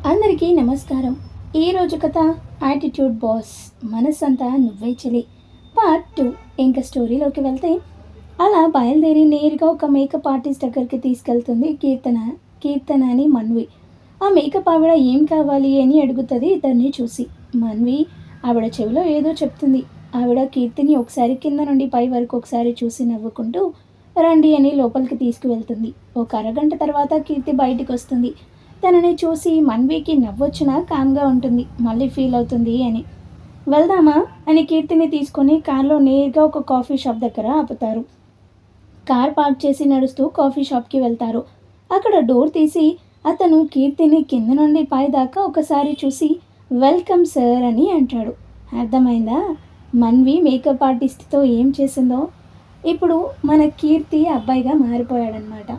అందరికీ నమస్కారం. ఈరోజు కథ యాటిట్యూడ్ బాస్ మనసంతా నువ్వే చెలి పార్ట్ 2. ఇంకా స్టోరీలోకి వెళ్తే అలా బయలుదేరి నేరుగా ఒక మేకప్ ఆర్టిస్ట్ దగ్గరికి తీసుకెళ్తుంది కీర్తన అని మన్వి. ఆ మేకప్ ఆవిడ ఏం కావాలి అని అడుగుతుంది ఇద్దరిని చూసి. మన్వి ఆవిడ చెవిలో ఏదో చెప్తుంది. ఆవిడ కీర్తిని ఒకసారి కింద నుండి పై వరకు ఒకసారి చూసి నవ్వుకుంటూ రండి అని లోపలికి తీసుకువెళ్తుంది. ఒక అరగంట తర్వాత కీర్తి బయటికి వస్తుంది. తనని చూసి మన్వికి నవ్వొచ్చినా కామ్గా ఉంటుంది. మళ్ళీ ఫీల్ అవుతుంది అని. వెళ్దామా అని కీర్తిని తీసుకొని కార్లో నేరుగా ఒక కాఫీ షాప్ దగ్గర ఆపుతారు. కార్ పార్క్ చేసి నడుస్తూ కాఫీ షాప్కి వెళ్తారు. అక్కడ డోర్ తీసి అతను కీర్తిని కింద నుండి పై దాకా ఒకసారి చూసి వెల్కమ్ సార్ అని అంటాడు. అర్థమైందా మన్వి మేకప్ ఆర్టిస్ట్తో ఏం చేసిందో? ఇప్పుడు మన కీర్తి అబ్బాయిగా మారిపోయాడనమాట.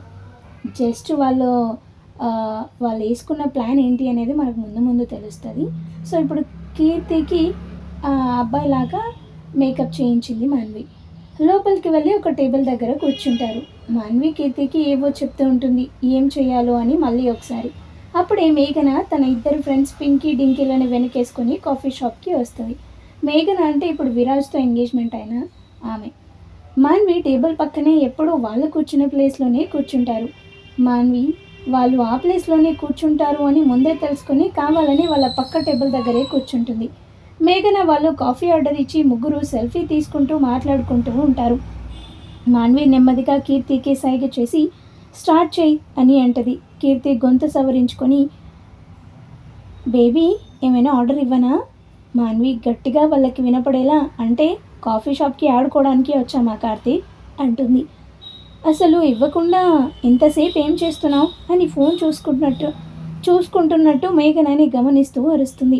జస్ట్ వాళ్ళు వేసుకున్న ప్లాన్ ఏంటి అనేది మనకు ముందు ముందు తెలుస్తుంది. సో ఇప్పుడు కీర్తికి అబ్బాయిలాగా మేకప్ చేయించింది మాన్వి. లోపలికి వెళ్ళి ఒక టేబుల్ దగ్గర కూర్చుంటారు. మాన్వి కీర్తికి ఏవో చెప్తూ ఉంటుంది, ఏం చేయాలో అని. మళ్ళీ ఒకసారి అప్పుడే మేఘన తన ఇద్దరు ఫ్రెండ్స్ పింకీ డింకీలను వెనకేసుకొని కాఫీ షాప్కి వస్తుంది. మేఘన అంటే ఇప్పుడు విరాజ్తో ఎంగేజ్మెంట్ అయిన ఆమె. మాన్వి టేబుల్ పక్కనే ఎప్పుడూ వాళ్ళు కూర్చున్న ప్లేస్లోనే కూర్చుంటారు. మాన్వి వాళ్ళు ఆ ప్లేస్లోనే కూర్చుంటారు అని ముందే తెలుసుకుని కావాలని వాళ్ళ పక్క టేబుల్ దగ్గరే కూర్చుంటుంది. మేఘన వాళ్ళు కాఫీ ఆర్డర్ ఇచ్చి ముగ్గురు సెల్ఫీ తీసుకుంటూ మాట్లాడుకుంటూ ఉంటారు. మాన్వి నెమ్మదిగా కీర్తికి సైగ చేసి స్టార్ట్ చేయి అని అంటది. కీర్తి గొంతు సవరించుకొని బేబీ ఏమైనా ఆర్డర్ ఇవ్వనా? మాన్వి గట్టిగా వాళ్ళకి వినపడేలా అంటే కాఫీ షాప్కి ఆడుకోవడానికి వచ్చామా కార్తీక్ అంటుంది. అసలు ఇవ్వకుండా ఇంతసేపు ఏం చేస్తున్నావు అని ఫోన్ చూసుకుంటున్నట్టు మేఘనని గమనిస్తూ అరుస్తుంది.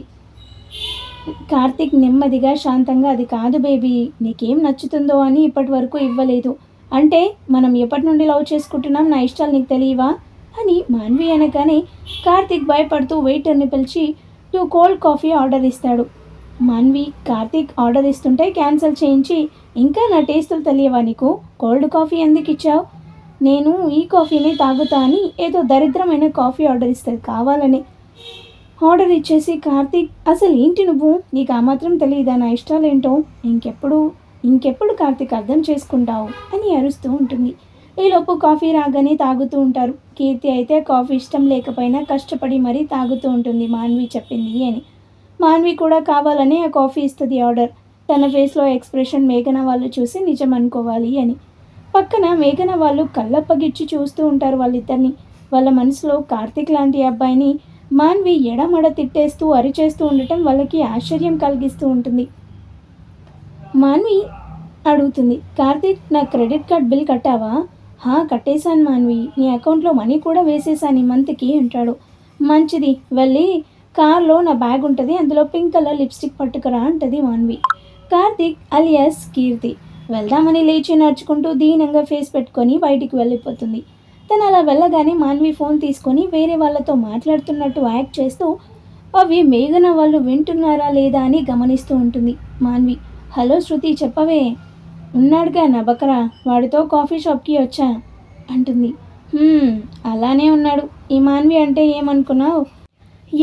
కార్తీక్ నెమ్మదిగా శాంతంగా అది కాదు బేబీ, నీకేం నచ్చుతుందో అని ఇప్పటి వరకు ఇవ్వలేదు అంటే మనం ఎప్పటి నుండి లవ్ చేసుకుంటున్నాం, నా ఇష్టాలు నీకు తెలియవా అని మాన్వి అనగానే కార్తీక్ భయపడుతూ వెయిటర్ని పిలిచి 2 కోల్డ్ కాఫీ ఆర్డర్ ఇస్తాడు. మాన్వి కార్తీక్ ఆర్డర్ ఇస్తుంటే క్యాన్సిల్ చేయించి ఇంకా నా టేస్టులు తెలియవా నీకు, కోల్డ్ కాఫీ ఎందుకు ఇచ్చావు, నేను ఈ కాఫీని తాగుతా అని ఏదో దరిద్రమైన కాఫీ ఆర్డర్ ఇస్తుంది కావాలని. ఆర్డర్ ఇచ్చేసి కార్తీక్ అసలు ఏంటి నువ్వు, నీకు ఆ మాత్రం తెలియదా నా ఇష్టాలేంటో, ఇంకెప్పుడు కార్తీక్ అర్థం చేసుకుంటావు అని అరుస్తూ ఉంటుంది. ఈలోపు కాఫీ రాగానే తాగుతూ ఉంటారు. కీర్తి అయితే కాఫీ ఇష్టం లేకపోయినా కష్టపడి మరీ తాగుతూ ఉంటుంది మాన్వి చెప్పింది అని. మాన్వి కూడా కావాలని ఆ కాఫీ ఇస్తుంది ఆర్డర్. తన ఫేస్లో ఎక్స్ప్రెషన్ మేఘన వాళ్ళు చూసి నిజం అనుకోవాలి అని. పక్కన మేఘన వాళ్ళు కళ్ళప్పగిచ్చి చూస్తూ ఉంటారు వాళ్ళిద్దరిని. వాళ్ళ మనసులో కార్తీక్ లాంటి అబ్బాయిని మాన్వి ఎడమడ తిట్టేస్తూ అరిచేస్తూ ఉండటం వాళ్ళకి ఆశ్చర్యం కలిగిస్తూ ఉంటుంది. మాన్వి అడుగుతుంది, కార్తీక్ నా క్రెడిట్ కార్డ్ బిల్ కట్టావా? కట్టేశాను మాన్వి, నీ అకౌంట్లో మనీ కూడా వేసేసాను ఈ మంత్కి అంటాడు. మంచిది, వెళ్ళి కార్లో నా బ్యాగ్ ఉంటుంది, అందులో పింక్ కలర్ లిప్స్టిక్ పట్టుకురా అంటది మాన్వి. కార్తీక్ అలియాస్ కీర్తి వెళ్దామని లేచి నడుచుకుంటూ దీనంగా ఫేస్ పెట్టుకొని బయటికి వెళ్ళిపోతుంది. తను అలా వెళ్ళగానే మాన్వి ఫోన్ తీసుకొని వేరే వాళ్ళతో మాట్లాడుతున్నట్టు యాక్ట్ చేస్తూ అవి మేఘన వాళ్ళు వింటున్నారా లేదా అని గమనిస్తూ ఉంటుంది. మాన్వి హలో శృతి చెప్పవే, ఉన్నాడుగా నా బకరా, వాడితో కాఫీ షాప్కి వచ్చా అంటుంది. అలానే ఉన్నాడు. ఈ మాన్వి అంటే ఏమనుకున్నావు,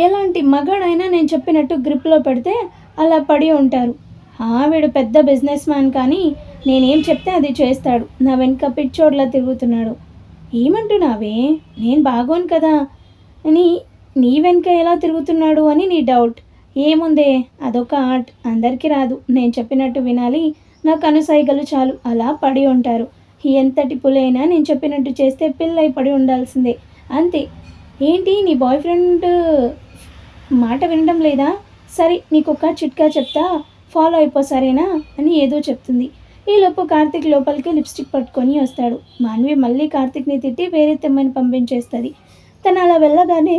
ఎలాంటి మగాడైనా నేను చెప్పినట్టు గ్రిప్లో పెడితే అలా పడి ఉంటారు. వీడు పెద్ద బిజినెస్ మ్యాన్ కానీ నేనేం చెప్తే అది చేస్తాడు. నా వెనుక పిచ్చోడ్లా తిరుగుతున్నాడు. ఏమంటున్నావే, నేను బాగోను కదా అని నీ వెనుక ఎలా తిరుగుతున్నాడు అని నీ డౌట్. ఏముందే, అదొక ఆర్ట్, అందరికీ రాదు. నేను చెప్పినట్టు వినాలి, నా కనుసైగలు చాలు అలా పడి ఉంటారు. ఎంతటి పులైనా నేను చెప్పినట్టు చేస్తే పిల్లై పడి ఉండాల్సిందే అంతే. ఏంటి నీ బాయ్ ఫ్రెండ్ మాట వినడం లేదా? సరే నీకొక చిట్కా చెప్తా, ఫాలో అయిపో సరేనా అని ఏదో చెప్తుంది. ఈలోపు కార్తీక్ లోపలికి లిప్స్టిక్ పట్టుకొని వస్తాడు. మాన్వి మళ్ళీ కార్తీక్ని తిట్టి వేరే తెమ్మని పంపించేస్తుంది. తను అలా వెళ్ళగానే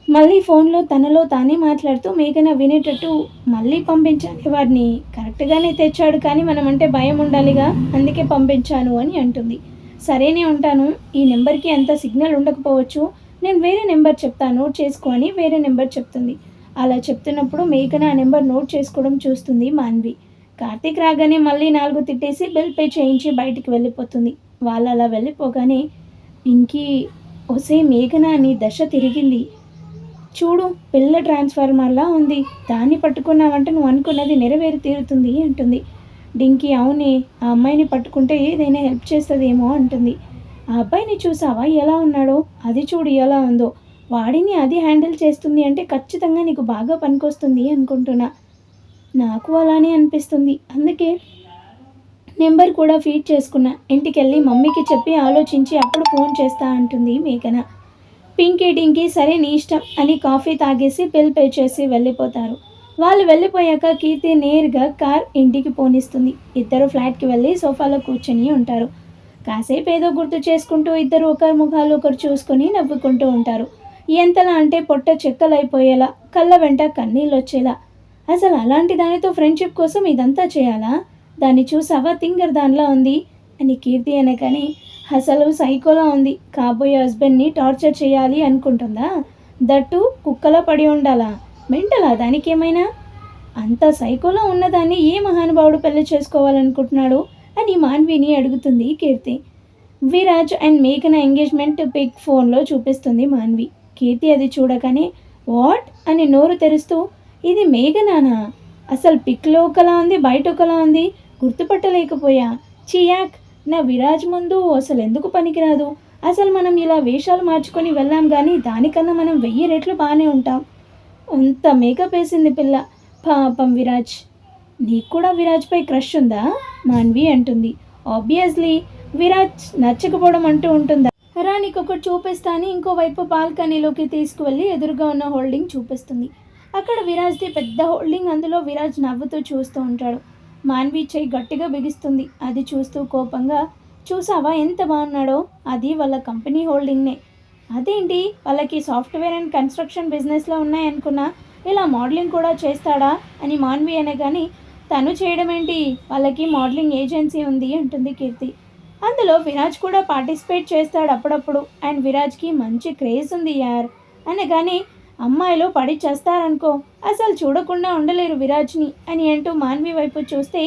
మళ్ళీ ఫోన్లో తనలో తానే మాట్లాడుతూ మేఘన వినేటట్టు మళ్ళీ పంపించాను, వాడిని కరెక్ట్గానే తెచ్చాడు కానీ మనం అంటే భయం ఉండాలిగా, అందుకే పంపించాను అని అంటుంది. సరేనే ఉంటాను, ఈ నెంబర్కి అంత సిగ్నల్ ఉండకపోవచ్చు, నేను వేరే నెంబర్ చెప్తా నోట్ చేసుకో అని వేరే నెంబర్ చెప్తుంది. అలా చెప్తున్నప్పుడు మేఘన ఆ నెంబర్ నోట్ చేసుకోవడం చూస్తుంది మాన్వి. కార్తీక్ రాగానే మళ్ళీ 4 తిట్టేసి బిల్ పే చేయించి బయటికి వెళ్ళిపోతుంది. వాళ్ళు అలా వెళ్ళిపోగానే పింకీ ఒసే మేఘన అని దశ తిరిగింది. చూడు పిల్ల ట్రాన్స్ఫార్మర్లా ఉంది, దాన్ని పట్టుకున్నావంటే నువ్వు అనుకున్నది నెరవేరి తీరుతుంది అంటుంది. డింకీ అవునే, ఆ అమ్మాయిని పట్టుకుంటే ఏదైనా హెల్ప్ చేస్తుందేమో అంటుంది. ఆ అబ్బాయిని చూసావా ఎలా ఉన్నాడో, అది చూడు ఎలా ఉందో, వాడిని అది హ్యాండిల్ చేస్తుంది అంటే ఖచ్చితంగా నీకు బాగా పనికొస్తుంది అనుకుంటున్నా. నాకు అలానే అనిపిస్తుంది, అందుకే నెంబర్ కూడా ఫీడ్ చేసుకున్నా. ఇంటికెళ్ళి మమ్మీకి చెప్పి ఆలోచించి అప్పుడు ఫోన్ చేస్తా అంటుంది మేఘన. పింకీ డింకీ సరే నీ ఇష్టం అని కాఫీ తాగేసి బిల్ పే చేసి వెళ్ళిపోతారు. వాళ్ళు వెళ్ళిపోయాక కీర్తి నేరుగా కార్ ఇంటికి పోనిస్తుంది. ఇద్దరు ఫ్లాట్కి వెళ్ళి సోఫాలో కూర్చొని ఉంటారు. కాసేపు ఏదో గుర్తు చేసుకుంటూ ఇద్దరు ఒకరి ముఖాలు ఒకరు చూసుకొని నవ్వుకుంటూ ఉంటారు. ఎంతలా అంటే పొట్ట చెక్కలైపోయేలా, కళ్ళ వెంట కన్నీళ్ళు వచ్చేలా. అసలు అలాంటి దానితో ఫ్రెండ్షిప్ కోసం ఇదంతా చేయాలా? దాన్ని చూసావా తింగర్ దానిలా ఉంది అని కీర్తి అనగానే అసలు సైకోలా ఉంది. కాబోయే హస్బెండ్ని టార్చర్ చేయాలి అనుకుంటుందా? దట్టు కుక్కలా పడి ఉండాలా? మెంటలా దానికేమైనా? అంత సైకోలో ఉన్నదాన్ని ఏ మహానుభావుడు పెళ్లి చేసుకోవాలనుకుంటున్నాడు అని మాన్విని అడుగుతుంది కీర్తి. విరాజ్ అండ్ మేఘన ఎంగేజ్మెంట్ పిక్ ఫోన్లో చూపిస్తుంది మాన్వి. కీర్తి అది చూడగానే వాట్ అని నోరు తెరుస్తూ ఇది మేఘనానా? అసలు పిక్లో ఒకలా ఉంది, బయట ఒకలా ఉంది, గుర్తుపట్టలేకపోయా. చియాక్, నా విరాజ్ ముందు అసలు ఎందుకు పనికిరాదు. అసలు మనం ఇలా వేషాలు మార్చుకొని వెళ్ళాం కానీ దానికన్నా మనం 1000 రెట్లు బాగానే ఉంటాం. అంత మేకప్ వేసింది పిల్ల. పాపం విరాజ్. నీకు కూడా విరాజ్పై క్రష్ ఉందా? మాన్వి అంటుంది. ఆబ్వియస్లీ. విరాజ్ నచ్చకపోవడం అంటూ ఉంటుందా? రా నీకొకటి చూపిస్తా అని ఇంకోవైపు బాల్కనీలోకి తీసుకువెళ్ళి ఎదురుగా ఉన్న హోల్డింగ్ చూపిస్తుంది. అక్కడ విరాజ్ది పెద్ద హోల్డింగ్, అందులో విరాజ్ నవ్వుతూ చూస్తూ ఉంటాడు. మాన్వి చెయ్యి గట్టిగా బిగిస్తుంది. అది చూస్తూ కోపంగా చూసావా ఎంత బాగున్నాడో, అది వాళ్ళ కంపెనీ హోల్డింగ్నే. అదేంటి వాళ్ళకి సాఫ్ట్వేర్ అండ్ కన్స్ట్రక్షన్ బిజినెస్లో ఉన్నాయనుకున్నా, ఇలా మోడలింగ్ కూడా చేస్తాడా అని మాన్వి అనగాని తను చేయడం ఏంటి, వాళ్ళకి మోడలింగ్ ఏజెన్సీ ఉంది అంటుంది కీర్తి. అందులో విరాజ్ కూడా పార్టిసిపేట్ చేస్తాడు అప్పుడప్పుడు, అండ్ విరాజ్కి మంచి క్రేజ్ ఉంది యార్ అనగానే అమ్మాయిలు పడి చేస్తారనుకో, అసలు చూడకుండా ఉండలేరు విరాజ్ని అని అంటూ మాన్వి వైపు చూస్తే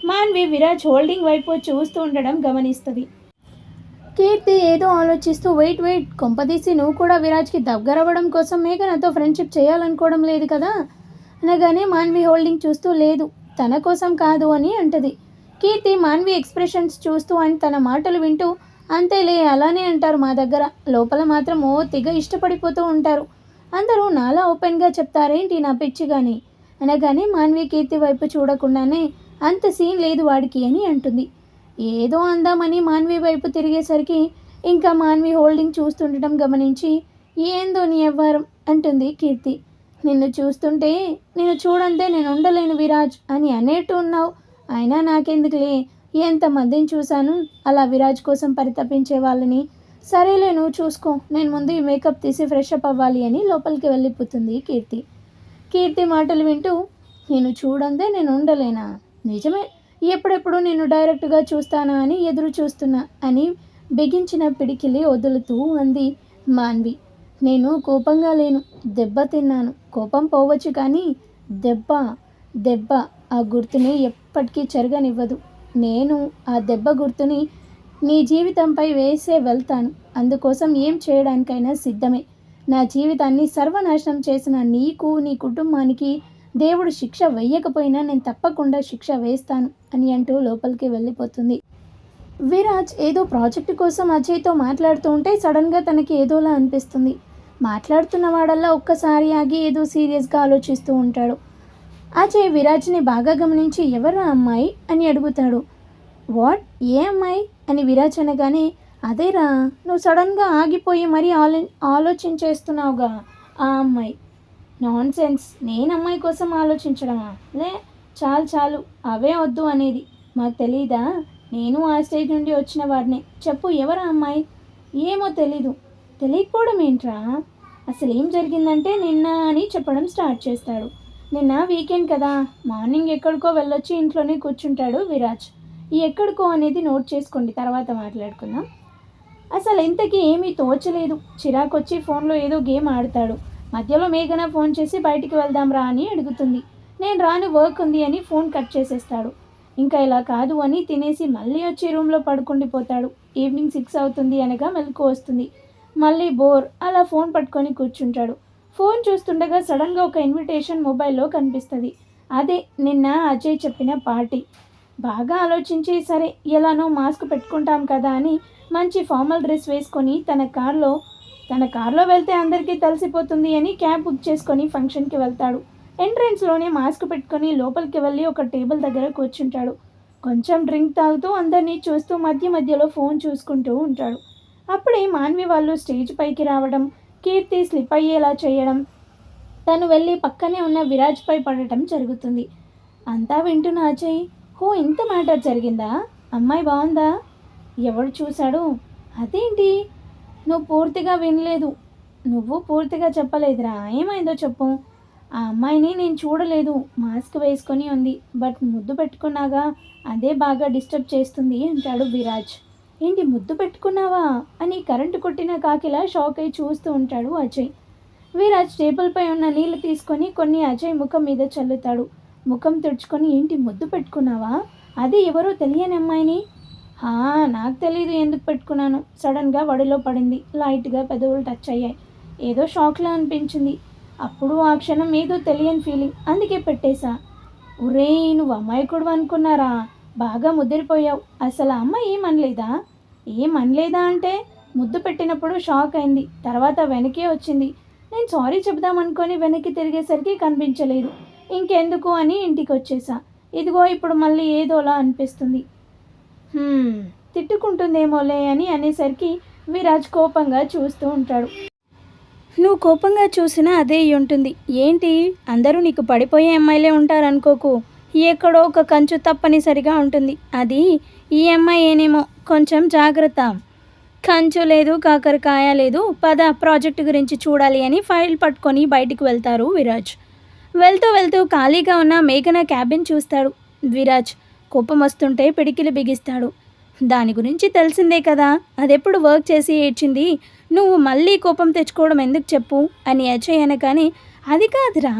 మాన్వి విరాజ్ హోల్డింగ్ వైపు చూస్తూ ఉండడం గమనిస్తుంది. కీర్తి ఏదో ఆలోచిస్తూ వెయిట్ కొంపదీసి నువ్వు కూడా విరాజ్కి దగ్గరవ్వడం కోసం మేఘనతో ఫ్రెండ్షిప్ చేయాలనుకోవడం లేదు కదా అనగానే మాన్వి హోల్డింగ్ చూస్తూ లేదు, తన కోసం కాదు అని అంటది. కీర్తి మాన్వి ఎక్స్ప్రెషన్స్ చూస్తూ అండ్ తన మాటలు వింటూ అంతేలే అలానే అంటారు మా దగ్గర, లోపల మాత్రం ఓ తెగ ఇష్టపడిపోతూ ఉంటారు, అందరూ నాలా ఓపెన్గా చెప్తారేంటి నా పిచ్చిగాని అనగానే మాన్వి కీర్తి వైపు చూడకుండానే అంత సీన్ లేదు వాడికి అని అంటుంది. ఏదో అందామని మాన్వి వైపు తిరిగేసరికి ఇంకా మాన్వి హోల్డింగ్ చూస్తుండటం గమనించి ఏందో నీ ఎవ్వరం అంటుంది కీర్తి. నిన్ను చూస్తుంటే నేను చూడంతే నేను ఉండలేను విరాజ్ అని అనేట్టు ఉన్నావు, అయినా నాకెందుకులే, ఎంతమందిని చూశాను అలా విరాజ్ కోసం పరితపించే వాళ్ళని. సరేలే నువ్వు చూసుకో, నేను ముందు ఈ మేకప్ తీసి ఫ్రెష్ అప్ అవ్వాలి అని లోపలికి వెళ్ళిపోతుంది కీర్తి. కీర్తి మాటలు వింటూ నేను చూడందే నేను ఉండలేనా, నిజమే, ఎప్పుడెప్పుడు నేను డైరెక్ట్గా చూస్తానా అని ఎదురు చూస్తున్నా అని బిగించిన పిడికిలి వదులుతూ అంది మాన్వి. నేను కోపంగా లేను, దెబ్బ తిన్నాను, కోపం పోవచ్చు కానీ దెబ్బ ఆ గుర్తుని ఎప్పటికీ చెరగనివ్వదు. నేను ఆ దెబ్బ గుర్తుని నీ జీవితంపై వేసే వెళ్తాను, అందుకోసం ఏం చేయడానికైనా సిద్ధమే. నా జీవితాన్ని సర్వనాశనం చేసిన నీకు నీ కుటుంబానికి దేవుడు శిక్ష వేయకపోయినా నేను తప్పకుండా శిక్ష వేస్తాను అని అంటూ లోపలికి వెళ్ళిపోతుంది. విరాజ్ ఏదో ప్రాజెక్టు కోసం అజయ్తో మాట్లాడుతూ ఉంటే సడన్గా తనకి ఏదోలా అనిపిస్తుంది. మాట్లాడుతున్న వాడల్లా ఒక్కసారి ఆగి ఏదో సీరియస్గా ఆలోచిస్తూ ఉంటాడు. అజయ్ విరాజ్ని బాగా గమనించి ఎవరా అమ్మాయి అని అడుగుతాడు. వాట్, ఏ అమ్మాయి అని విరాజ్ అనగానే అదేరా నువ్వు సడన్గా ఆగిపోయి మరీ ఆలోచించేస్తున్నావుగా ఆ అమ్మాయి. నాన్ సెన్స్, నేను అమ్మాయి కోసం ఆలోచించడమా? లే చాలు అవే వద్దు అనేది, మాకు తెలీదా, నేను ఆ స్టేజ్ నుండి వచ్చిన వాడినే, చెప్పు ఎవరా అమ్మాయి? ఏమో తెలియకపోవడం ఏంట్రా, అసలు ఏం జరిగిందంటే నిన్న అని చెప్పడం స్టార్ట్ చేస్తాడు. నిన్న వీకెండ్ కదా, మార్నింగ్ ఎక్కడికో వెళ్ళొచ్చి ఇంట్లోనే కూర్చుంటాడు విరాజ్. ఈ ఎక్కడికో అనేది నోట్ చేసుకోండి, తర్వాత మాట్లాడుకుందాం. అసలు ఇంతకీ ఏమీ తోచలేదు, చిరాకొచ్చి ఫోన్లో ఏదో గేమ్ ఆడతాడు. మధ్యలో మేఘన ఫోన్ చేసి బయటికి వెళ్దాం రా అని అడుగుతుంది. నేను రాను, వర్క్ ఉంది అని ఫోన్ కట్ చేసేస్తాడు. ఇంకా ఇలా కాదు అని తినేసి మళ్ళీ వచ్చి రూమ్లో పడుకుండిపోతాడు. ఈవినింగ్ 6 అవుతుంది అనగా మెలకు వస్తుంది. మళ్ళీ బోర్, అలా ఫోన్ పట్టుకొని కూర్చుంటాడు. ఫోన్ చూస్తుండగా సడన్గా ఒక ఇన్విటేషన్ మొబైల్లో కనిపిస్తుంది. అదే నిన్న అజయ్ చెప్పిన పార్టీ. బాగా ఆలోచించి సరే ఎలానో మాస్క్ పెట్టుకుంటాం కదా అని మంచి ఫార్మల్ డ్రెస్ వేసుకొని తన కార్లో వెళ్తే అందరికీ తెలిసిపోతుంది అని క్యాబ్ బుక్ చేసుకొని ఫంక్షన్కి వెళ్తాడు. ఎంట్రన్స్లోనే మాస్క్ పెట్టుకొని లోపలికి వెళ్ళి ఒక టేబుల్ దగ్గర కూర్చుంటాడు. కొంచెం డ్రింక్ తాగుతూ అందరినీ చూస్తూ మధ్య మధ్యలో ఫోన్ చూసుకుంటూ ఉంటాడు. అప్పుడే మాన్వి వాళ్ళు స్టేజ్ పైకి రావడం, కీర్తి స్లిప్ అయ్యేలా చేయడం, తను వెళ్ళి పక్కనే ఉన్న విరాజ్పై పడటం జరుగుతుంది. అంతా వింటున్న అజయ్, హో ఇంత మ్యాటర్ జరిగిందా? అమ్మాయి బాగుందా? ఎవడు చూశాడు? అదేంటి నువ్వు పూర్తిగా వినలేదు? నువ్వు పూర్తిగా చెప్పలేదురా, ఏమైందో చెప్పు. ఆ అమ్మాయిని నేను చూడలేదు, మాస్క్ వేసుకొని ఉంది, బట్ ముద్దు పెట్టుకున్నాగా, అదే బాగా డిస్టర్బ్ చేస్తుంది అంటాడు విరాజ్. ఏంటి ముద్దు పెట్టుకున్నావా అని కరెంటు కొట్టిన కాకిలా షాక్ అయి చూస్తూ ఉంటాడు అజయ్. విరాజ్ టేబుల్పై ఉన్న నీళ్లు తీసుకొని కొన్ని అజయ్ ముఖం మీద చల్లుతాడు. ముఖం తుడుచుకొని ఏంటి ముద్దు పెట్టుకున్నావా? అది ఎవరో తెలియని అమ్మాయిని. నాకు తెలీదు ఎందుకు పెట్టుకున్నాను. సడన్గా వడిలో పడింది, లైట్గా పెదవులు టచ్ అయ్యాయి, ఏదో షాక్లా అనిపించింది. అప్పుడు ఆ క్షణం ఏదో తెలియని ఫీలింగ్, అందుకే పెట్టేశా. ఒరే నువ్వు అమ్మాయికుడు అనుకున్నారా? బాగా ముదిరిపోయావు. అసలు ఆ అమ్మాయి ఏమనలేదా అంటే ముద్దు పెట్టినప్పుడు షాక్ అయింది, తర్వాత వెనకే వచ్చింది. నేను సారీ చెబుదామనుకొని వెనక్కి తిరిగేసరికి కనిపించలేదు, ఇంకెందుకు అని ఇంటికి వచ్చేసా. ఇదిగో ఇప్పుడు మళ్ళీ ఏదోలా అనిపిస్తుంది. తిట్టుకుంటుందేమోలే అని అనేసరికి విరాజ్ కోపంగా చూస్తూ ఉంటాడు. నువ్వు కోపంగా చూసినా అదే ఉంటుంది. ఏంటి అందరూ నీకు పడిపోయే అమ్మాయిలే ఉంటారనుకోకు, ఎక్కడో ఒక కంచు తప్పనిసరిగా ఉంటుంది. అది ఈ అమ్మాయి ఏనేమో, కొంచెం జాగ్రత్త. కంచు లేదు, కాకరకాయ లేదు, పద ప్రాజెక్టు గురించి చూడాలి అని ఫైల్ పట్టుకొని బయటికి వెళ్తారు విరాజ్. వెళ్తూ వెళ్తూ ఖాళీగా ఉన్న మేఘన క్యాబిన్ చూస్తాడు. విరాజ్ కోపం వస్తుంటే పిడికిలు బిగిస్తాడు. దాని గురించి తెలిసిందే కదా, అదెప్పుడు వర్క్ చేసి ఏడ్చింది, నువ్వు మళ్ళీ కోపం తెచ్చుకోవడం ఎందుకు చెప్పు అని అజయ్ అనగానే, అది కాదురా,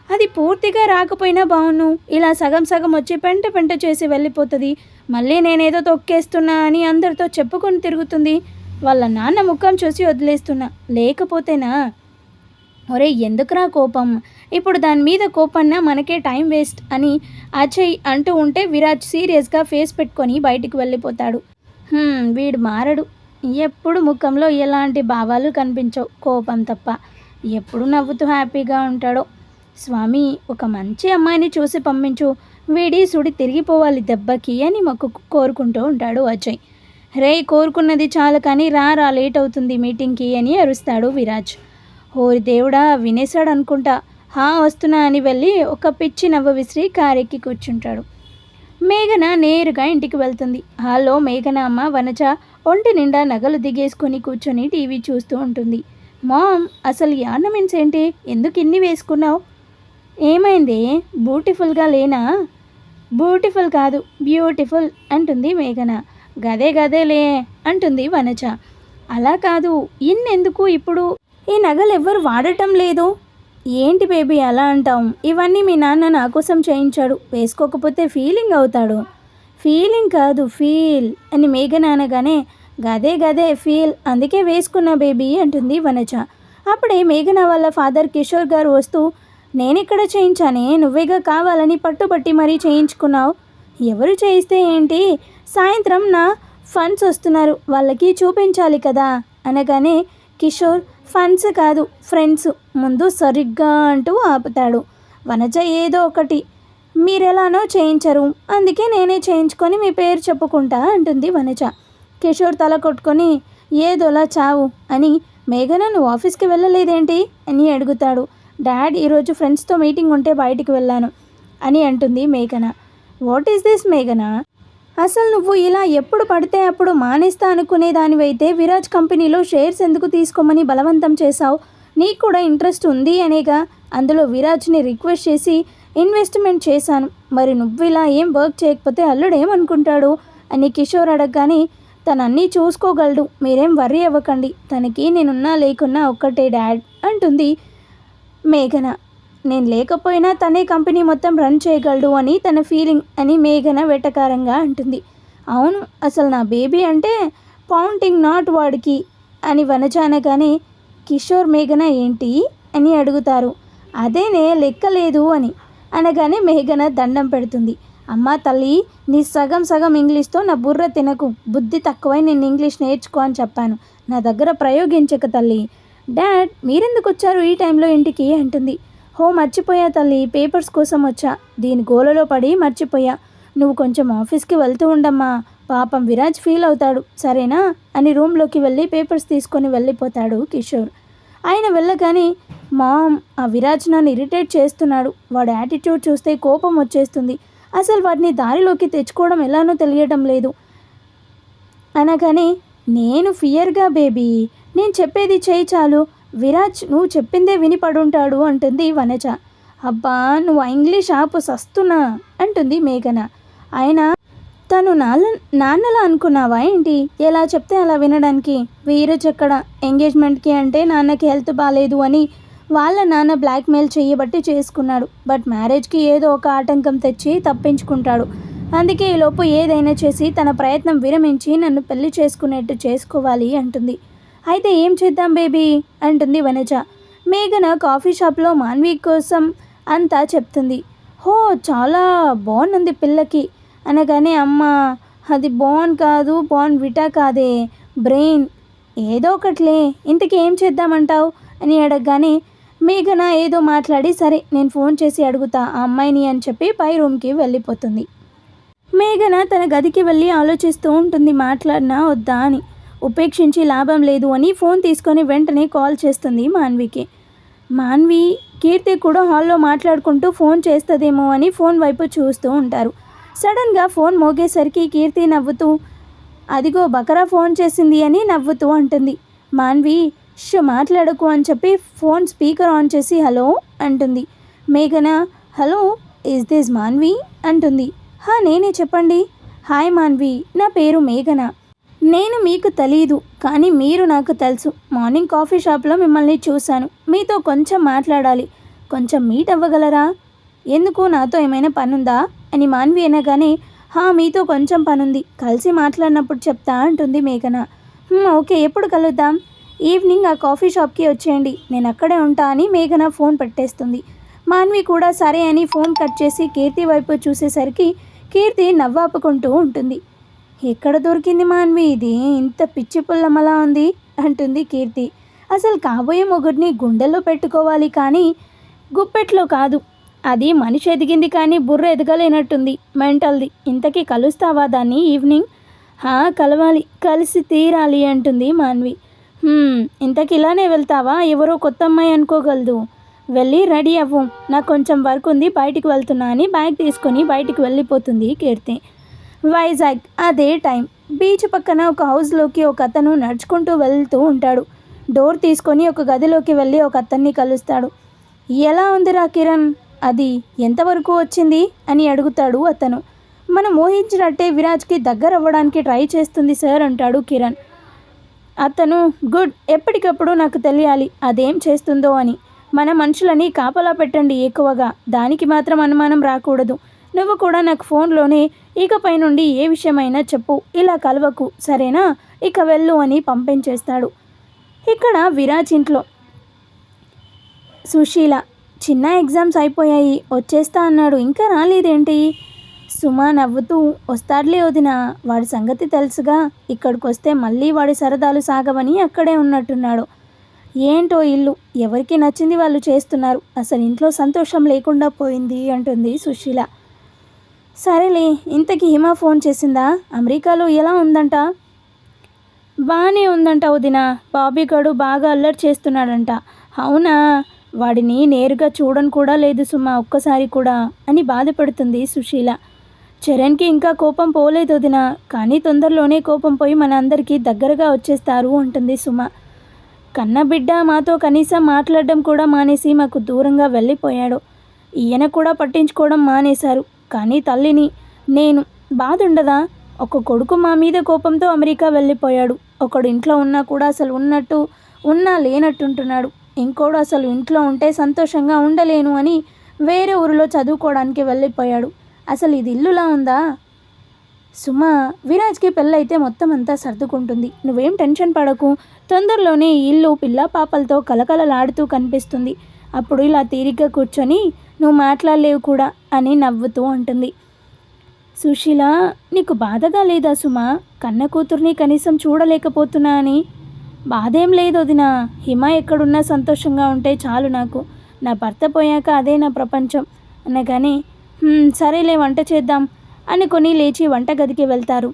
అది పూర్తిగా రాకపోయినా బావును, ఇలా సగం సగం వచ్చి పెంట పెంట చేసి వెళ్ళిపోతుంది, మళ్ళీ నేనేదో తొక్కేస్తున్నా అని అందరితో చెప్పుకొని తిరుగుతుంది, వాళ్ళ నాన్న ముఖం చూసి వదిలేస్తున్నా, లేకపోతేనా. ఒరే ఎందుకురా కోపం, ఇప్పుడు దాని మీద కోపన్నా మనకే టైం వేస్ట్ అని అజయ్ అంటూ ఉంటే విరాజ్ సీరియస్గా ఫేస్ పెట్టుకొని బయటికి వెళ్ళిపోతాడు. వీడు మారడు, ఎప్పుడు ముఖంలో ఎలాంటి భావాలు కనిపించవు, కోపం తప్ప. ఎప్పుడు నవ్వుతూ హ్యాపీగా ఉంటాడో. స్వామి ఒక మంచి అమ్మాయిని చూసి పంపించు, వీడి సుడి తిరిగిపోవాలి దెబ్బకి అని కోరుకుంటూ ఉంటాడు అజయ్. రే కోరుకున్నది చాలు కానీ రా లేట్ అవుతుంది మీటింగ్కి అని అరుస్తాడు విరాజ్. ఓరి దేవుడా వినేశాడు అనుకుంటా. వస్తున్నా అని వెళ్ళి ఒక పిచ్చి నవ్వు విసిరి కారెక్కి కూర్చుంటాడు. మేఘన నేరుగా ఇంటికి వెళ్తుంది. హాల్లో మేఘన అమ్మ వనజ ఒంటి నిండా నగలు దిగేసుకొని కూర్చొని టీవీ చూస్తూ ఉంటుంది. మామ్ అసలు ఈ ఆర్నమెంట్స్ ఏంటి, ఎందుకు ఇన్ని వేసుకున్నావు? ఏమైంది, బ్యూటిఫుల్గా లేనా? బ్యూటిఫుల్ కాదు బ్యూటిఫుల్ అంటుంది మేఘన. గదేలే అంటుంది వనజ. అలా కాదు, ఇన్నెందుకు ఇప్పుడు, ఈ నగలు ఎవ్వరు వాడటం లేదు. ఏంటి బేబీ అలా అంటాం, ఇవన్నీ మీ నాన్న నా కోసం చేయించాడు, వేసుకోకపోతే ఫీలింగ్ అవుతాడు. ఫీలింగ్ కాదు ఫీల్ అని మేఘన అనగానే, గదే ఫీల్, అందుకే వేసుకున్నా బేబీ అంటుంది వనజ. అప్పుడే మేఘన వాళ్ళ ఫాదర్ కిషోర్ గారు వస్తూ, నేనిక్కడ చేయించానే, నువ్వేగా కావాలని పట్టుబట్టి మరీ చేయించుకున్నావు. ఎవరు చేయిస్తే ఏంటి, సాయంత్రం నా ఫండ్స్ వస్తున్నారు, వాళ్ళకి చూపించాలి కదా అనగానే కిషోర్, ఫండ్స్ కాదు ఫ్రెండ్స్, ముందు సరిగ్గా అంటూ ఆపుతాడు. వనజ ఏదో ఒకటి, మీరెలానో చేయించరు, అందుకే నేనే చేయించుకొని మీ పేరు చెప్పుకుంటా అంటుంది వనజ. కిషోర్ తల కొట్టుకొని, ఏదోలా చావు అని, మేఘన నువ్వు ఆఫీస్కి వెళ్ళలేదేంటి అని అడుగుతాడు. డాడ్ ఈరోజు ఫ్రెండ్స్తో మీటింగ్ ఉంటే బయటికి వెళ్ళాను అని అంటుంది మేఘన. వాట్ ఈస్ దిస్ మేఘన, అసలు నువ్వు ఇలా ఎప్పుడు పడితే అప్పుడు మానేస్తా అనుకునే దానివైతే విరాజ్ కంపెనీలో షేర్స్ ఎందుకు తీసుకోమని బలవంతం చేశావు? నీకు కూడా ఇంట్రెస్ట్ ఉంది అనేగా, అందులో విరాజ్ని రిక్వెస్ట్ చేసి ఇన్వెస్ట్మెంట్ చేశాను, మరి నువ్వు ఇలా ఏం వర్క్ చేయకపోతే అల్లుడేమనుకుంటాడు అని కిషోర్ అడగగానే, తనన్నీ చూసుకోగలడు, మీరేం వర్రీ అవ్వకండి, తనకి నేనున్నా లేకున్నా ఒక్కటే డాడ్ అంటుంది మేఘన. నేను లేకపోయినా తనే కంపెనీ మొత్తం రన్ చేయగలడు అని తన ఫీలింగ్ అని మేఘన వెటకారంగా అంటుంది. అవును అసలు నా బేబీ అంటే పౌంటింగ్ నాట్ వాడికి అని వనజ అనగానే, కిషోర్ మేఘన ఏంటి అని అడుగుతారు. అదేనే లెక్కలేదు అని అనగానే మేఘన దండం పెడుతుంది. అమ్మా తల్లి, నీ సగం సగం ఇంగ్లీష్తో నా బుర్ర తినకు, బుద్ధి తక్కువై నేను ఇంగ్లీష్ నేర్చుకో అని చెప్పాను, నా దగ్గర ప్రయోగించక తల్లి. డాడ్ మీరెందుకు వచ్చారు ఈ టైంలో ఇంటికి అంటుంది. హో మర్చిపోయా తల్లి, పేపర్స్ కోసం వచ్చా, దీని గోలలో పడి మర్చిపోయా. నువ్వు కొంచెం ఆఫీస్కి వెళ్తూ ఉండమ్మా, పాపం విరాజ్ ఫీల్ అవుతాడు సరేనా అని రూమ్లోకి వెళ్ళి పేపర్స్ తీసుకొని వెళ్ళిపోతాడు కిషోర్. ఆయన వెళ్ళగానే మామ్, ఆ విరాజ్ నన్ను ఇరిటేట్ చేస్తున్నాడు, వాడి యాటిట్యూడ్ చూస్తే కోపం వచ్చేస్తుంది, అసలు వాడిని దారిలోకి తెచ్చుకోవడం ఎలానో తెలియడం లేదు అనగానే నేను ఫియర్గా బేబీ, నేను చెప్పేది చేయి చాలు, విరాజ్ నువ్వు చెప్పిందే వినిపడుంటాడు అంటుంది వనజ. అబ్బా నువ్వు ఇంగ్లీష్ ఆపు సస్తున్నా అంటుంది మేఘన. ఆయన తను నాన్నలా అనుకున్నావా ఏంటి, ఎలా చెప్తే అలా వినడానికి? వీరజ్ ఎక్కడ ఎంగేజ్మెంట్కి అంటే నాన్నకి హెల్త్ బాగాలేదు అని వాళ్ళ నాన్న బ్లాక్మెయిల్ చేయబట్టి చేసుకున్నాడు, బట్ మ్యారేజ్కి ఏదో ఒక ఆటంకం తెచ్చి తప్పించుకుంటాడు, అందుకే ఈలోపు ఏదైనా చేసి తన ప్రయత్నం విరమించి నన్ను పెళ్లి చేసుకునేట్టు చేసుకోవాలి అంటుంది. అయితే ఏం చేద్దాం బేబీ అంటుంది వనజ. మేఘన కాఫీ షాప్లో మాన్వి కోసం అంతా చెప్తుంది. హో చాలా బాగుంది పిల్లకి అనగానే అమ్మ అది బాన్ కాదు, బాన్ విటా కాదే, బ్రెయిన్ ఏదో ఒకట్లే, ఇంతకీ ఏం చేద్దామంటావు అని అడగగానే మేఘన ఏదో మాట్లాడి సరే నేను ఫోన్ చేసి అడుగుతా ఆ అమ్మాయిని అని చెప్పి పై రూమ్కి వెళ్ళిపోతుంది. మేఘన తన గదికి వెళ్ళి ఆలోచిస్తూ ఉంటుంది మాట్లాడినా వద్దా అని. ఉపేక్షించి లాభం లేదు అని ఫోన్ తీసుకొని వెంటనే కాల్ చేస్తుంది మాన్వికి. మాన్వి కీర్తి కూడా హాల్లో మాట్లాడుకుంటూ ఫోన్ చేస్తుందేమో అని ఫోన్ వైపు చూస్తూ ఉంటారు. సడన్గా ఫోన్ మోగేసరికి కీర్తి నవ్వుతూ అదిగో బకరా ఫోన్ చేసింది అని నవ్వుతూ అంటుంది. మాన్వి మాట్లాడకు అని చెప్పి ఫోన్ స్పీకర్ ఆన్ చేసి హలో అంటుంది. మేఘన హలో ఈజ్ దిస్ మాన్వి అంటుంది. నేనే చెప్పండి. హాయ్ మాన్వి, నా పేరు మేఘన, నేను మీకు తెలీదు కానీ మీరు నాకు తెలుసు, మార్నింగ్ కాఫీ షాప్లో మిమ్మల్ని చూశాను, మీతో కొంచెం మాట్లాడాలి, కొంచెం మీట్ అవ్వగలరా? ఎందుకు, నాతో ఏమైనా పనుందా అని మాన్వి అనగానే మీతో కొంచెం పనుంది, కలిసి మాట్లాడినప్పుడు చెప్తా అంటుంది మేఘన. ఓకే, ఎప్పుడు కలుద్దాం? ఈవినింగ్ ఆ కాఫీ షాప్కి వచ్చేయండి, నేను అక్కడే ఉంటా అని మేఘన ఫోన్ పెట్టేస్తుంది. మాన్వి కూడా సరే అని ఫోన్ కట్ చేసి కీర్తి వైపు చూసేసరికి కీర్తి నవ్వాపుకుంటూ ఉంటుంది. ఎక్కడ దొరికింది మాన్వి ఇది, ఇంత పిచ్చి పుల్లమలా ఉంది అంటుంది కీర్తి. అసలు కాబోయే మొగుడిని గుండెల్లో పెట్టుకోవాలి కానీ గుప్పెట్లో కాదు, అది మనిషి ఎదిగింది కానీ బుర్ర ఎదగలేనట్టుంది, మెంటల్ది. ఇంతకీ కలుస్తావా దాన్ని ఈవినింగ్? కలవాలి, కలిసి తీరాలి అంటుంది మాన్వి. ఇంతకి ఇలానే వెళ్తావా, ఎవరో కొత్త అమ్మాయి అనుకోగలదు, వెళ్ళి రెడీ అవ్వు, నాకు కొంచెం వర్క్ ఉంది బయటికి వెళ్తున్నా అని బ్యాగ్ తీసుకొని బయటికి వెళ్ళిపోతుంది కీర్తి. వైజాగ్ అదే టైం. బీచ్ పక్కన ఒక హౌస్లోకి ఒక అతను నడుచుకుంటూ వెళ్తూ ఉంటాడు. డోర్ తీసుకొని ఒక గదిలోకి వెళ్ళి ఒక అతన్ని కలుస్తాడు. ఎలా ఉందిరా కిరణ్, అది ఎంతవరకు వచ్చింది అని అడుగుతాడు అతను. మనం ఊహించినట్టే విరాజ్కి దగ్గర అవ్వడానికి ట్రై చేస్తుంది సార్ అంటాడు కిరణ్. అతను గుడ్, ఎప్పటికప్పుడు నాకు తెలియాలి అదేం చేస్తుందో అని. మన మనుషులని కాపలా పెట్టండి ఎక్కువగా, దానికి మాత్రం అనుమానం రాకూడదు. నువ్వు కూడా నాకు ఫోన్లోనే ఇకపై నుండి ఏ విషయమైనా చెప్పు, ఇలా కలవకు సరేనా, ఇక వెళ్ళు అని పంపించేస్తాడు. ఇక్కడ విరాజ్ ఇంట్లో సుశీల చిన్న ఎగ్జామ్స్ అయిపోయాయి వచ్చేస్తా అన్నాడు, ఇంకా రాలేదేంటి? సుమ నవ్వుతూ వస్తాడులే వదిన, వాడి సంగతి తెలుసుగా, ఇక్కడికి వస్తే మళ్ళీ వాడి సరదాలు సాగవని అక్కడే ఉన్నట్టున్నాడు. ఏంటో ఇల్లు ఎవరికి నచ్చింది వాళ్ళు చేస్తున్నారు, అసలు ఇంట్లో సంతోషం లేకుండా పోయింది అంటుంది సుశీల. సరేలే, ఇంతకీ హిమ ఫోన్ చేసిందా? అమెరికాలో ఎలా ఉందంట? బాగానే ఉందంట వదిన, బాబీ గడు బాగా అల్లరి చేస్తున్నాడంట. అవునా, వాడిని నేరుగా చూడని కూడా లేదు సుమ ఒక్కసారి కూడా అని బాధపడుతుంది సుశీల. చరణ్కి ఇంకా కోపం పోలేదు వదిన, కానీ తొందరలోనే కోపం పోయి మన అందరికీ దగ్గరగా వచ్చేస్తారు అంటుంది సుమ. కన్నబిడ్డ మాతో కనీసం మాట్లాడడం కూడా మానేసి మాకు దూరంగా వెళ్ళిపోయాడు. ఈయన కూడా పట్టించుకోవడం మానేశారు. కానీ తల్లిని నేను బాధ ఉండదా? ఒక కొడుకు మా మీద కోపంతో అమెరికా వెళ్ళిపోయాడు, ఒకడు ఇంట్లో ఉన్నా కూడా అసలు ఉన్నట్టు ఉన్నా లేనట్టుంటున్నాడు, ఇంకోడు అసలు ఇంట్లో ఉంటే సంతోషంగా ఉండలేను అని వేరే ఊరిలో చదువుకోవడానికి వెళ్ళిపోయాడు. అసలు ఇది ఇల్లులా ఉందా? సుమ, విరాజ్కి పెళ్ళైతే మొత్తం అంతా సర్దుకుంటుంది, నువ్వేం టెన్షన్ పడకు, తొందరలోనే ఈ ఇల్లు పిల్ల పాపలతో కలకలలాడుతూ కనిపిస్తుంది, అప్పుడు ఇలా తీరిగ్గా కూర్చొని నువ్వు మాట్లాడలేవు కూడా అని నవ్వుతూ అంటుంది. సుశీల, నీకు బాధగా లేదా సుమా? కన్న కూతుర్ని కనీసం చూడలేకపోతున్నా అని. బాధేం లేదు వదినా, హిమ ఎక్కడున్నా సంతోషంగా ఉంటే చాలు నాకు, నా భర్త పోయాక అదే నా ప్రపంచం అనగానే సరేలే వంట చేద్దాం అనుకొని లేచి వంటగదికి వెళ్తారు.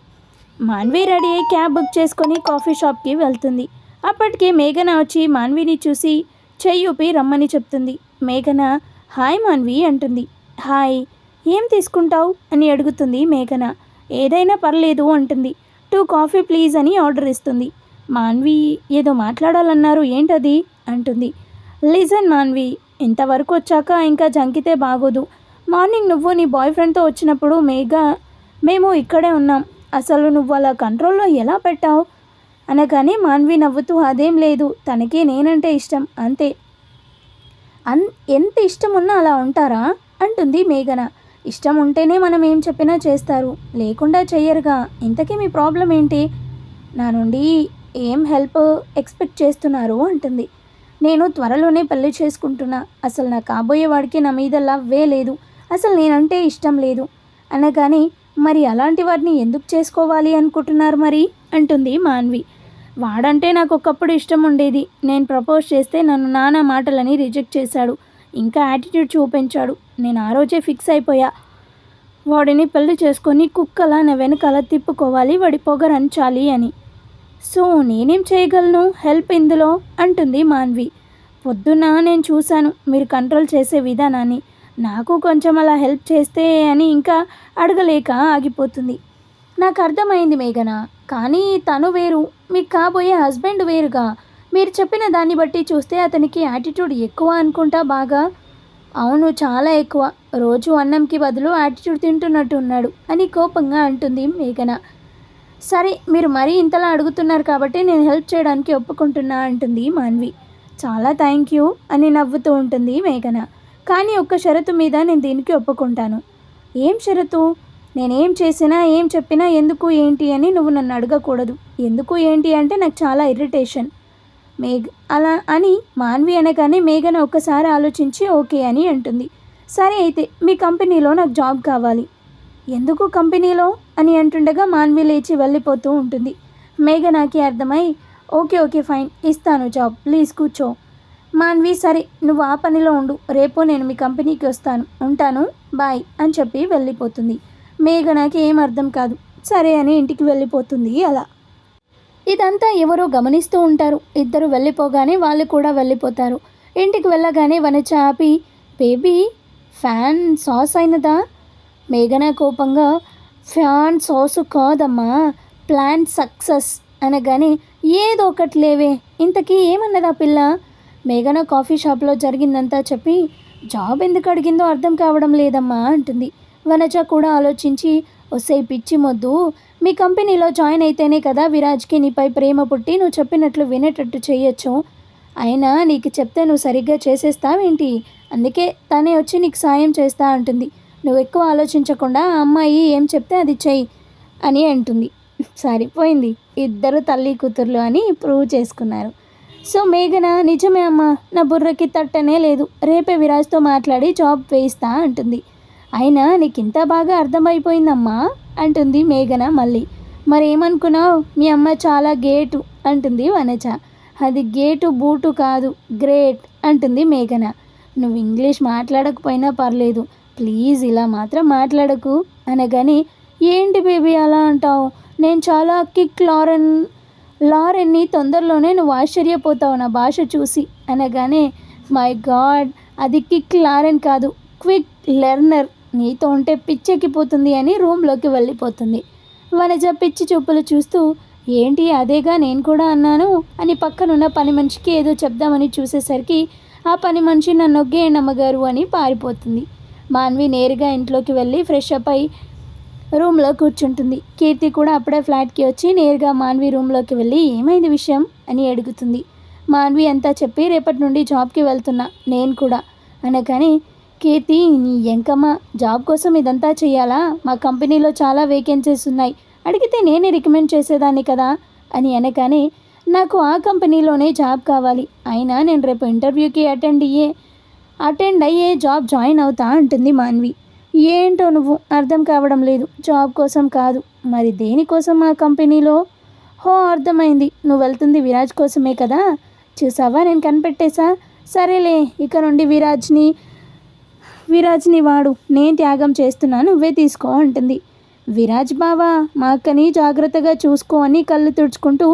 మాన్వి రెడీ అయి క్యాబ్ బుక్ చేసుకొని కాఫీ షాప్కి వెళ్తుంది. అప్పటికే మేఘన వచ్చి మాన్విని చూసి చెయ్యూపి రమ్మని చెప్తుంది. మేఘన హాయ్ మాన్వి అంటుంది. హాయ్, ఏం తీసుకుంటావు అని అడుగుతుంది మేఘన. ఏదైనా పర్లేదు అంటుంది. 2 కాఫీ ప్లీజ్ అని ఆర్డర్ ఇస్తుంది. మాన్వి ఏదో మాట్లాడాలన్నారు, ఏంటది అంటుంది. లిజన్ మాన్వి, ఇంతవరకు వచ్చాక ఇంకా జంకితే బాగోదు. మార్నింగ్ నువ్వు నీ బాయ్ ఫ్రెండ్తో వచ్చినప్పుడు మేము ఇక్కడే ఉన్నాం, అసలు నువ్వు అలా కంట్రోల్లో ఎలా పెట్టావు అనగానే మాన్వి నవ్వుతూ అదేం లేదు, తనకి నేనంటే ఇష్టం అంతే. ఎంత ఇష్టం ఉన్నా అలా ఉంటారా అంటుంది మేఘన. ఇష్టం ఉంటేనే మనం ఏం చెప్పినా చేస్తారు, లేకుండా చెయ్యరుగా. ఇంతకీ మీ ప్రాబ్లం ఏంటి? నా నుండి ఏం హెల్ప్ ఎక్స్పెక్ట్ చేస్తున్నారు అంటుంది. నేను త్వరలోనే పెళ్లి చేసుకుంటున్నా, అసలు నా కాబోయేవాడికి నా మీద లవ్వే లేదు, అసలు నేనంటే ఇష్టం లేదు అనగానే మరి అలాంటి వాడిని ఎందుకు చేసుకోవాలి అనుకుంటున్నారు మరి అంటుంది మాన్వి. వాడంటే నాకు ఒకప్పుడు ఇష్టం ఉండేది, నేను ప్రపోజ్ చేస్తే నన్ను నానా మాటలని రిజెక్ట్ చేశాడు, ఇంకా యాటిట్యూడ్ చూపించాడు. నేను ఆ రోజే ఫిక్స్ అయిపోయా, వాడిని పెళ్లి చేసుకొని కుక్కలా నా వెనకాల తిప్పుకోవాలి, వాడి పొగరంచాలి అని. సో నేనేం చేయగలను హెల్ప్ ఇందులో అంటుంది మాన్వి. పొద్దున్న నేను చూశాను మీరు కంట్రోల్ చేసే విధానాన్ని, నాకు కొంచెం అలా హెల్ప్ చేస్తే అని ఇంకా అడగలేక ఆగిపోతుంది. నాకు అర్థమైంది మేఘన, కానీ తను వేరు, మీకు కాబోయే హస్బెండ్ వేరుగా. మీరు చెప్పిన దాన్ని బట్టి చూస్తే అతనికి యాటిట్యూడ్ ఎక్కువ అనుకుంటా. బాగా? అవును, చాలా ఎక్కువ. రోజు అన్నంకి బదులు యాటిట్యూడ్ తింటున్నట్టు ఉన్నాడు అని కోపంగా అంటుంది మేఘన. సరే, మీరు మరీ ఇంతలా అడుగుతున్నారు కాబట్టి నేను హెల్ప్ చేయడానికి ఒప్పుకుంటున్నా అంటుంది మాన్వి. చాలా థ్యాంక్ యూ అని నవ్వుతూ ఉంటుంది మేఘన. కానీ ఒక్క షరతు మీద నేను దీనికి ఒప్పుకుంటాను. ఏం షరతు? నేనేం చేసినా ఏం చెప్పినా ఎందుకు ఏంటి అని నువ్వు నన్ను అడగకూడదు. ఎందుకు ఏంటి అంటే నాకు చాలా ఇరిటేషన్. అలా అని మాన్వి అనగానే మేఘన ఒక్కసారి ఆలోచించి ఓకే అని అంటుంది. సరే అయితే మీ కంపెనీలో నాకు జాబ్ కావాలి. ఎందుకు కంపెనీలో అని అంటుండగా మాన్వి లేచి వెళ్ళిపోతూ ఉంటుంది. మేఘనాకి అర్థమై ఓకే ఫైన్, ఇస్తాను జాబ్, ప్లీజ్ కూర్చో. మాన్వి సరే, నువ్వు ఆ పనిలో ఉండు, రేపు నేను మీ కంపెనీకి వస్తాను, ఉంటాను, బాయ్ అని చెప్పి వెళ్ళిపోతుంది. మేఘనాకి ఏం అర్థం కాదు. సరే అని ఇంటికి వెళ్ళిపోతుంది. అలా ఇదంతా ఎవరో గమనిస్తూ ఉంటారు. ఇద్దరు వెళ్ళిపోగానే వాళ్ళు కూడా వెళ్ళిపోతారు. ఇంటికి వెళ్ళగానే వనజ ఆపి బేబీ ఫ్యాన్ సాస్ అయినదా? మేఘన కోపంగా ఫ్యాన్ సాసు కాదమ్మా, ప్లాన్ సక్సెస్ అనగానే ఏదో ఒకటి లేవే, ఇంతకీ ఏమన్నదా పిల్ల? మేఘన కాఫీ షాప్లో జరిగిందంతా చెప్పి జాబ్ ఎందుకు అడిగిందో అర్థం కావడం లేదమ్మా అంటుంది. వనజ కూడా ఆలోచించి ఒసే పిచ్చి మొద్దు, మీ కంపెనీలో జాయిన్ అయితేనే కదా విరాజ్కి నీపై ప్రేమ పుట్టి నువ్వు చెప్పినట్లు వినేటట్టు చేయొచ్చు. అయినా నీకు చెప్తే నువ్వు సరిగ్గా చేసేస్తావేంటి? అందుకే తనే వచ్చి నీకు సాయం చేస్తా అంటుంది. నువ్వు ఎక్కువ ఆలోచించకుండా ఆ అమ్మాయి ఏం చెప్తే అది చెయ్యి అని అంటుంది. సరిపోయింది, ఇద్దరు తల్లి కూతుర్లు అని ప్రూవ్ చేసుకున్నారు. సో మేఘన నిజమే అమ్మా, నా బుర్రకి తట్టనే లేదు, రేపే విరాజ్తో మాట్లాడి జాబ్ వేయిస్తా అంటుంది. అయినా నీకు ఇంత బాగా అర్థమైపోయిందమ్మా అంటుంది మేఘన మళ్ళీ. మరేమనుకున్నావు, మీ అమ్మ చాలా గేటు అంటుంది వనజ. అది గేటు బూటు కాదు, గ్రేట్ అంటుంది మేఘన. నువ్వు ఇంగ్లీష్ మాట్లాడకపోయినా పర్లేదు, ప్లీజ్ ఇలా మాత్రం మాట్లాడకు అనగానే ఏంటి బేబీ అలా అంటావు, నేను చాలా కిక్ లారెన్ని తొందరలోనే నువ్వు ఆశ్చర్యపోతావు నా భాష చూసి అనగానే మై గాడ్, అది కిక్ లారెన్ కాదు, క్విక్ లెర్నర్, నీతో ఉంటే పిచ్చెక్కిపోతుంది అని రూమ్లోకి వెళ్ళిపోతుంది. వనజ పిచ్చి చూపులు చూస్తూ ఏంటి అదేగా నేను కూడా అన్నాను అని పక్కనున్న పని మనిషికి ఏదో చెప్దామని చూసేసరికి ఆ పని మనిషి నన్ను నొగ్గేయండి అమ్మగారు అని పారిపోతుంది. మాన్వి నేరుగా ఇంట్లోకి వెళ్ళి ఫ్రెష్ అప్ అయి రూమ్లో కూర్చుంటుంది. కీర్తి కూడా అప్పుడే ఫ్లాట్కి వచ్చి నేరుగా మాన్వి రూమ్లోకి వెళ్ళి ఏమైంది విషయం అని అడుగుతుంది. మాన్వి అంతా చెప్పి రేపటి నుండి జాబ్కి వెళ్తున్నా నేను కూడా అనగానే కీర్తి, నీ ఎంకమ్మ, జాబ్ కోసం ఇదంతా చేయాలా? మా కంపెనీలో చాలా వేకెన్సీస్ ఉన్నాయి, అడిగితే నేనే రికమెండ్ చేసేదాన్ని కదా అని అనగానే, నాకు ఆ కంపెనీలోనే జాబ్ కావాలి, అయినా నేను రేపు ఇంటర్వ్యూకి అటెండ్ అయ్యే జాబ్ జాయిన్ అవుతా అంటుంది మాన్వి. ఏంటో నువ్వు, అర్థం కావడం లేదు. జాబ్ కోసం కాదు, మరి దేనికోసం ఆ కంపెనీలో? హో, అర్థమైంది, నువ్వు వెళ్తుంది విరాజ్ కోసమే కదా. చూసావా, నేను కనిపెట్టేశా. సరేలే, ఇక నుండి విరాజ్ని వాడు, నేను త్యాగం చేస్తున్నాను, నువ్వే తీసుకో అంటుంది. విరాజ్ బావా, మా అక్కని జాగ్రత్తగా చూసుకో అని కళ్ళు తుడుచుకుంటూ,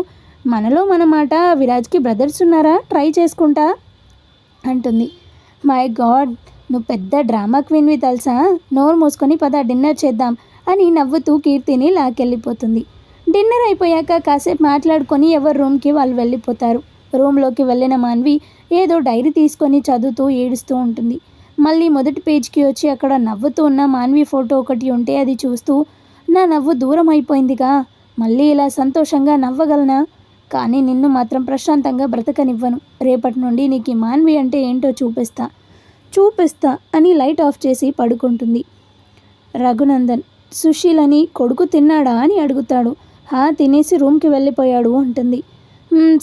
మనలో మన మాట, విరాజ్కి బ్రదర్స్ ఉన్నారా, ట్రై చేసుకుంటా అంటుంది. మై గాడ్, నువ్వు పెద్ద డ్రామా క్వీన్వి తెలుసా. నోరు మూసుకొని పద, డిన్నర్ చేద్దాం అని నవ్వుతూ కీర్తిని లాకెళ్ళిపోతుంది. డిన్నర్ అయిపోయాక కాసేపు మాట్లాడుకొని ఎవరి రూమ్కి వాళ్ళు వెళ్ళిపోతారు. రూమ్లోకి వెళ్ళిన మాన్వి ఏదో డైరీ తీసుకొని చదువుతూ ఏడుస్తూ ఉంటుంది. మళ్ళీ మొదటి పేజ్కి వచ్చి అక్కడ నవ్వుతూ ఉన్న మాన్వి ఫోటో ఒకటి ఉంటే అది చూస్తూ, నా నవ్వు దూరం అయిపోయిందిగా, మళ్ళీ ఇలా సంతోషంగా నవ్వగలనా? కానీ నిన్ను మాత్రం ప్రశాంతంగా బ్రతకనివ్వను. రేపటి నుండి నీకు మాన్వి అంటే ఏంటో చూపిస్తా అని లైట్ ఆఫ్ చేసి పడుకుంటుంది. రఘునందన్ సుశీలని కొడుకు తిన్నాడా అని అడుగుతాడు. తినేసి రూమ్కి వెళ్ళిపోయాడు అంటుంది.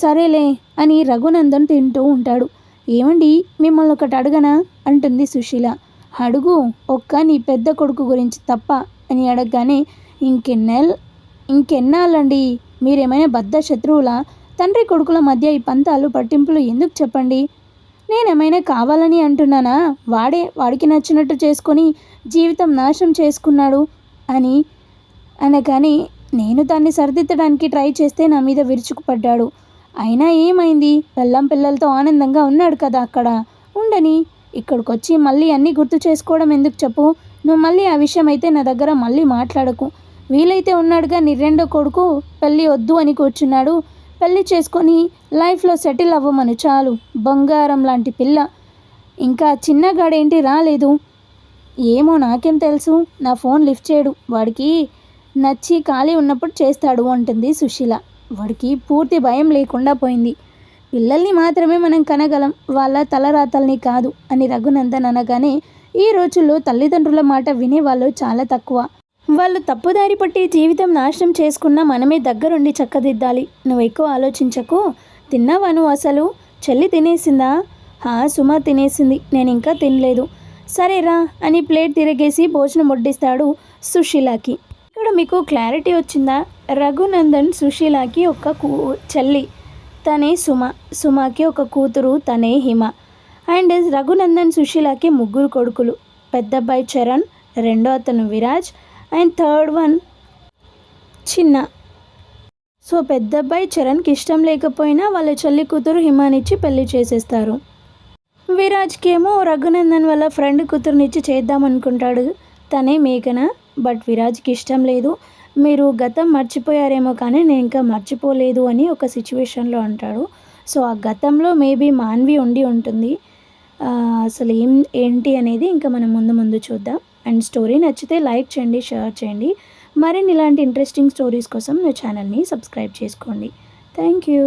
సరేలే అని రఘునందన్ తింటూ ఉంటాడు. ఏమండి, మిమ్మల్ని ఒకటి అడగనా అంటుంది సుశీల. అడుగు, నీ పెద్ద కొడుకు గురించి తప్ప అని అడగగానే, ఇంకెన్నాళ్ళండి, మీరేమైనా బద్ద శత్రువులా? తండ్రి కొడుకుల మధ్య ఈ పంతాలు పట్టింపులు ఎందుకు చెప్పండి? నేనేమైనా కావాలని అంటున్నానా? వాడికి నచ్చినట్టు చేసుకొని జీవితం నాశనం చేసుకున్నాడు అని అనగానే, నేను దాన్ని సరిదిద్దడానికి ట్రై చేస్తే నా మీద విరుచుకుపడ్డాడు. అయినా ఏమైంది, పిల్లలతో ఆనందంగా ఉన్నాడు కదా, అక్కడ ఉండని. ఇక్కడికొచ్చి మళ్ళీ అన్నీ గుర్తు చేసుకోవడం ఎందుకు చెప్పు. నువ్వు మళ్ళీ ఆ విషయం అయితే నా దగ్గర మళ్ళీ మాట్లాడకు. వీలైతే ఉన్నాడుగా నీ రెండో కొడుకు, పెళ్ళి వద్దు అని కూర్చున్నాడు. పెళ్ళి చేసుకొని లైఫ్లో సెటిల్ అవ్వమను చాలు. బంగారం లాంటి పిల్ల. ఇంకా చిన్నగాడేంటి రాలేదు? ఏమో, నాకేం తెలుసు. నా ఫోన్ లిఫ్ట్ చేయడు, వాడికి నచ్చి ఖాళీ ఉన్నప్పుడు చేస్తాడు అంటుంది సుశీల. వాడికి పూర్తి భయం లేకుండా పోయింది. పిల్లల్ని మాత్రమే మనం కనగలం, వాళ్ళ తలరాతల్ని కాదు అని రఘునందన్ అనగానే, ఈ రోజుల్లో తల్లిదండ్రుల మాట వినేవాళ్ళు చాలా తక్కువ. వాళ్ళు తప్పుదారి పట్టి జీవితం నాశనం చేసుకున్నా మనమే దగ్గరుండి చక్కదిద్దాలి. నువ్వు ఎక్కువ ఆలోచించకు. తిన్నావా నువ్వు అసలు? చెల్లి తినేసిందా? సుమ తినేసింది, నేను ఇంకా తినలేదు. సరేరా అని ప్లేట్ తిరగేసి భోజనం వడ్డిస్తాడు సుశీలకి. ఇక్కడ మీకు క్లారిటీ వచ్చిందా? రఘునందన్ సుశీలకి ఒక చెల్లి, తనే సుమకి ఒక కూతురు, తనే హిమ. అండ్ రఘునందన్ సుశీలకి 3 కొడుకులు. పెద్ద అబ్బాయి చరణ్, రెండో అతను విరాజ్, అండ్ థర్డ్ వన్ చిన్న. సో పెద్ద అబ్బాయి చరణ్కి ఇష్టం లేకపోయినా వాళ్ళ చెల్లి కూతురు హిమానిచ్చి పెళ్లి చేసేస్తారు. విరాజ్కి ఏమో రఘునందన్ వాళ్ళ ఫ్రెండ్ కూతురునిచ్చి చేద్దామనుకుంటాడు, తనే మేఘన. బట్ విరాజ్కి ఇష్టం లేదు. మీరు గతం మర్చిపోయారేమో కానీ నేను ఇంకా మర్చిపోలేదు అని ఒక సిచ్యువేషన్లో అంటాడు. సో ఆ గతంలో మేబీ మాన్వి ఉండి ఉంటుంది. అసలు ఏంటి అనేది ఇంకా మనం ముందు చూద్దాం. అండ్ స్టోరీ నచ్చితే లైక్ చేయండి, షేర్ చేయండి. మరిన్ని ఇలాంటి ఇంట్రెస్టింగ్ స్టోరీస్ కోసం నా ఛానల్ని సబ్స్క్రైబ్ చేసుకోండి. Thank you.